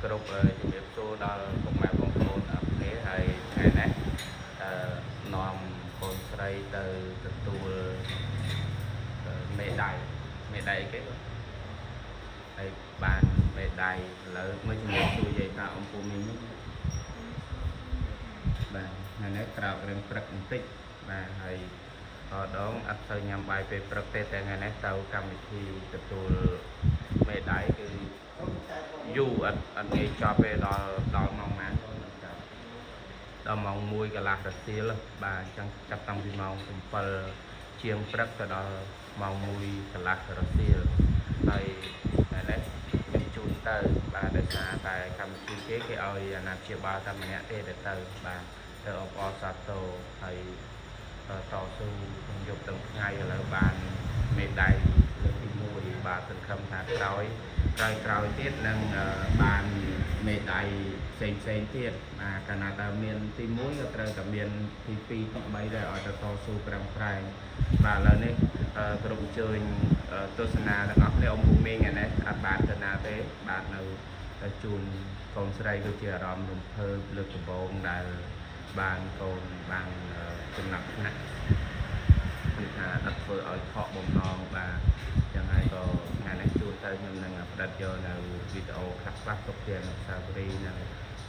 គ្រប់ជំរាបសួរដល់ពុកម៉ែបងប្អូនអរគ្នាហើយថ្ងៃនេះនាំកូនស្រីទៅទទួលមេដៃគេហើយបានមេដៃឥឡូវមើលជំរាបសួរយាយតាអំពូមីងបាទថ្ងៃនេះក្រោករឿងព្រឹកបន្តិចបាទហើយដងអត់ទៅញ៉ាំបាយពេលព្រឹកទេតែថ្ងៃនេះទៅកម្មវិធីទទួលមេដៃគឺយូរអត់ងាយចប់ទេដល់ម៉ោងណាដល់ម៉ោង1កន្លះរសៀលបាទអញ្ចឹងចាប់តាំងពីម៉ោង7ជាងព្រឹកទៅដល់ម៉ោង1កន្លះរសៀលហើយតែនេះខ្ញុំជូនទៅបាទដោយសារតែកម្មវិធីគេឲ្យអាណាព្យាបាលតែម្នាក់ទេទៅបាទទៅអបអរសាទរហើយតស៊ូក្នុងយប់ទាំងថ្ងៃឥឡូវបានមេដៃលើកទី1បាទសង្ឃឹមថាក្រោយទៀតនឹងបានមេដៃផ្សេងទៀតបាទកាលណាតើមានទី1ក៏ត្រូវតែមានទី2ទី3ដែរឲ្យទៅតស៊ូប្រឹងប្រែងបាទឥឡូវនេះគ្រប់អញ្ជើញទស្សនាទាំងអស់គ្នាអ៊ំពូមីងនេះអត់បានទៅណាទេបាទនៅជូនកូនស្រីគឺជាអារម្មណ៍រំភើបលើកដំបូងដែលបានកូនបានចំណាប់ថ្នាក់គឺថាអត់ធ្វើឲ្យខកបំណងបាទចឹងហើយក៏ថ្ងៃនេះជួនទៅខ្ញុំនឹងផ្ដិតយកនៅវីដេអូខ្លះទុកជាអនុស្សាវរីយ៍និង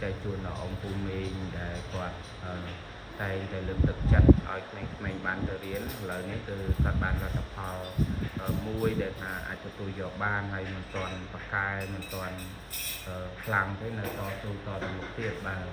ចែកជូនដល់អ៊ំពូមីងដែលគាត់តែងតែលើកទឹកចិត្តឲ្យក្មេងៗបានទៅរៀនឥឡូវនេះគឺគាត់បានលទ្ធផលមួយដែលថាអាចទទួលយកបានហើយមិនទាន់ប្រកែមិនទាន់ខ្លាំងទេនៅតស៊ូតទៅមុខទៀតបាទ